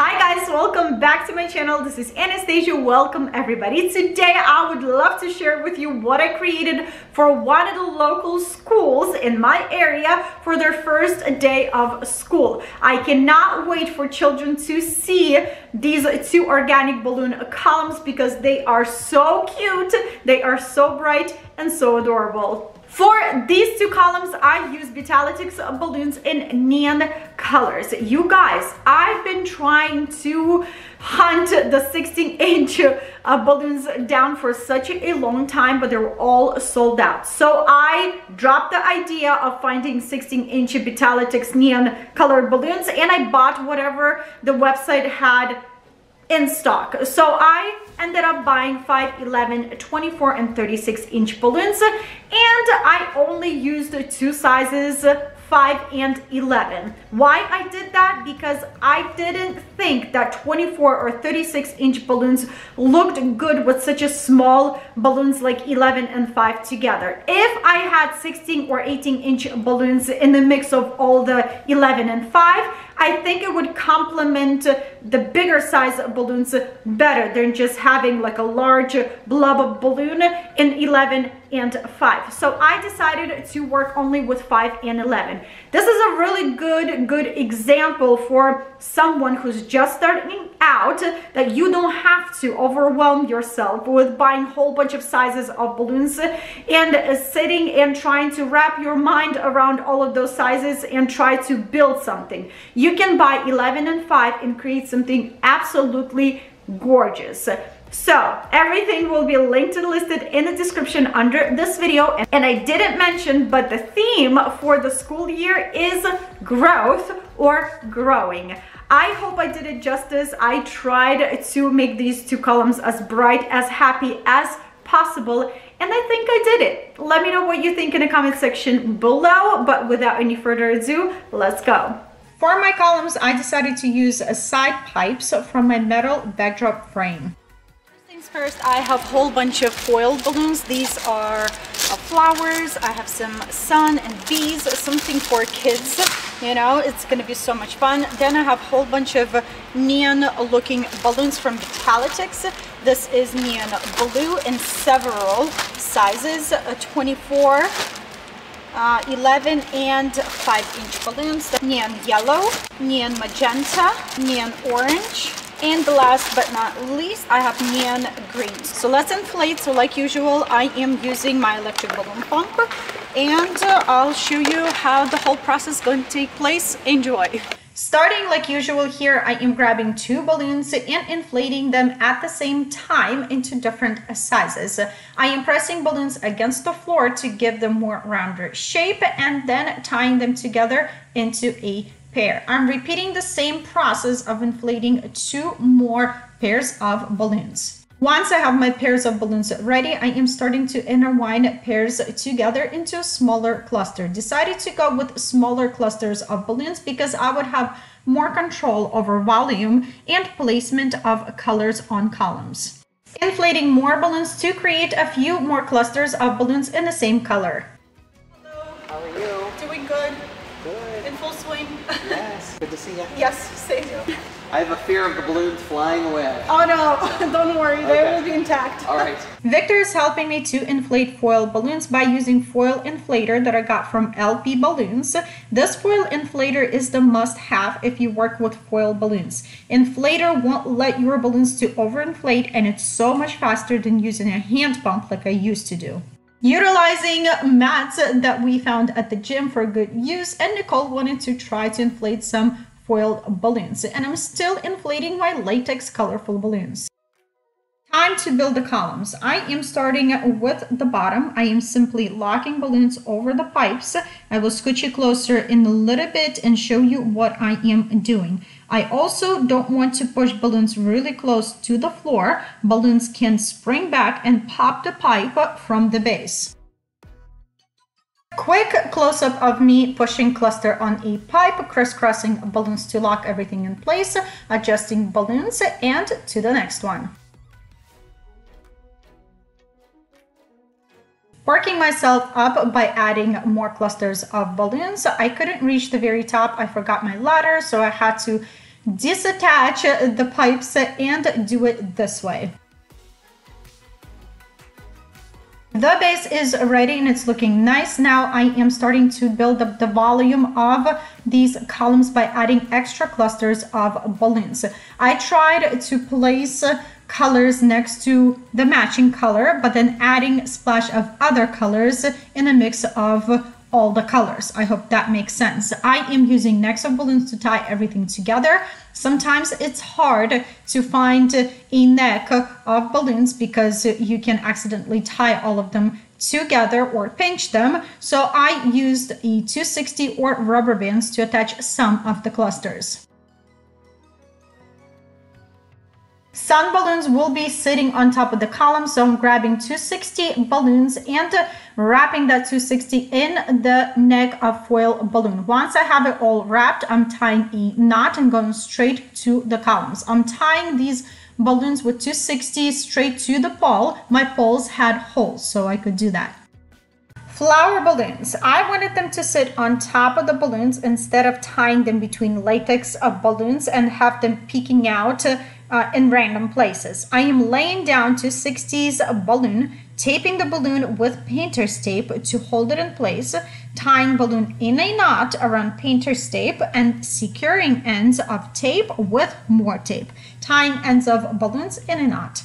Hi guys, welcome back to my channel. This is Anastasia. Welcome everybody. Today I would love to share with you what I created for one of the local schools in my area for their first day of school. I cannot wait for children to see these two organic balloon columns because they are so cute, they are so bright and so adorable. For these two columns, I use Vitalitics balloons in neon colors. You guys, I've been trying to hunt the 16-inch balloons down for such a long time, but they were all sold out. So I dropped the idea of finding 16-inch Vitalitics neon colored balloons, and I bought whatever the website had in stock. So I ended up buying 5, 11, 24 and 36-inch balloons, and I only used two sizes, 5 and 11. Why I did that? Because I didn't think that 24 or 36-inch balloons looked good with such a small balloons like 11 and 5 together. If I had 16 or 18-inch balloons in the mix of all the 11 and 5, I think it would complement the bigger size balloons better than just having like a large blob balloon in 11 and 5. So I decided to work only with 5 and 11. This is a really good example for someone who's just starting out, that you don't have to overwhelm yourself with buying a whole bunch of sizes of balloons and sitting and trying to wrap your mind around all of those sizes and try to build something. You can buy 11 and 5 and create something absolutely gorgeous. So everything will be linked and listed in the description under this video. And I didn't mention, but the theme for the school year is growth or growing. I hope I did it justice. I tried to make these two columns as bright, as happy as possible, and I think I did it. Let me know what you think in the comment section below, but without any further ado, let's go. For my columns, I decided to use side pipes from my metal backdrop frame. First, I have a whole bunch of foil balloons. These are flowers. I have some sun and bees, something for kids. You know, it's going to be so much fun. Then I have a whole bunch of neon looking balloons from Vitalitics. This is neon blue in several sizes, 24, 11 and 5-inch balloons. Neon yellow, neon magenta, neon orange. And last but not least, I have neon green. So let's inflate. So like usual, I am using my electric balloon pump, and I'll show you how the whole process is going to take place. Enjoy. Starting like usual here, I am grabbing two balloons and inflating them at the same time into different sizes. I am pressing balloons against the floor to give them more rounder shape and then tying them together into a pair. I'm repeating the same process of inflating two more pairs of balloons. Once I have my pairs of balloons ready, I am starting to intertwine pairs together into a smaller cluster. Decided to go with smaller clusters of balloons because I would have more control over volume and placement of colors on columns. Inflating more balloons to create a few more clusters of balloons in the same color. Hello. How are you? Doing good. Good. In full swing. Yes. Good to see you. Yes, same. I have a fear of the balloons flying away. Oh no, don't worry, they will be intact. All right. Victor is helping me to inflate foil balloons by using foil inflator that I got from LP Balloons. This foil inflator is the must-have if you work with foil balloons. Inflator won't let your balloons to overinflate, and it's so much faster than using a hand pump like I used to do. Utilizing mats that we found at the gym for good use, and Nicole wanted to try to inflate some foil balloons, and I'm still inflating my latex colorful balloons. Time to build the columns. I am starting with the bottom. I am simply locking balloons over the pipes. I will scooch you closer in a little bit and show you what I am doing. I also don't want to push balloons really close to the floor. Balloons can spring back and pop the pipe from the base. Quick close-up of me pushing cluster on a pipe, crisscrossing balloons to lock everything in place, adjusting balloons, and to the next one. Working myself up by adding more clusters of balloons. I couldn't reach the very top. I forgot my ladder, so I had to disattach the pipes and do it this way. The base is ready and it's looking nice. Now I am starting to build up the volume of these columns by adding extra clusters of balloons. I tried to place colors next to the matching color, but then adding a splash of other colors in a mix of all the colors. I hope that makes sense. I am using necks of balloons to tie everything together. Sometimes it's hard to find a neck of balloons because you can accidentally tie all of them together or pinch them. So I used a 260 or rubber bands to attach some of the clusters. Sun balloons will be sitting on top of the column, so I'm grabbing 260 balloons and wrapping that 260 in the neck of foil balloon. Once I have it all wrapped, I'm tying a knot and going straight to the columns. I'm tying these balloons with 260 straight to the pole. My poles had holes, so I could do that. Flower balloons. I wanted them to sit on top of the balloons instead of tying them between latex balloons and have them peeking out in random places. I am laying down 260's balloon, taping the balloon with painter's tape to hold it in place, tying balloon in a knot around painter's tape and securing ends of tape with more tape, tying ends of balloons in a knot.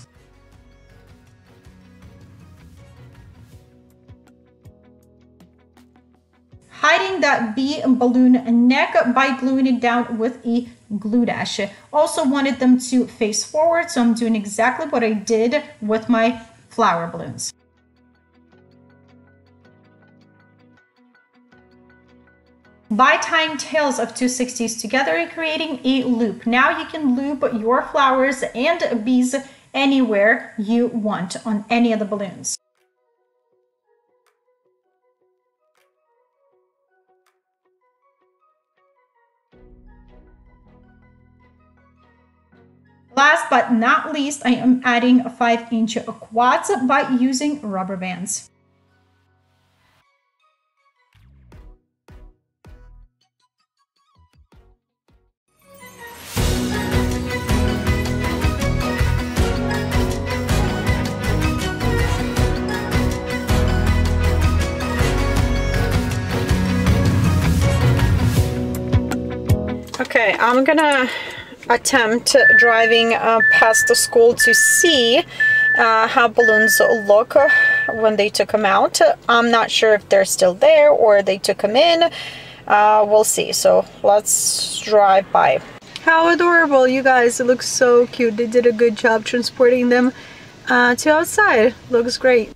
Hiding that bee balloon neck by gluing it down with a glue dash. Also wanted them to face forward, so I'm doing exactly what I did with my flower balloons. By tying tails of 260s together and creating a loop. Now you can loop your flowers and bees anywhere you want on any of the balloons. Last but not least, I am adding 5-inch quads by using rubber bands. Okay, I'm gonna attempt driving past the school to see how balloons look when they took them out. I'm not sure if they're still there or they took them in. We'll see. So let's drive by. How adorable, you guys. It looks so cute. They did a good job transporting them to outside. Looks great.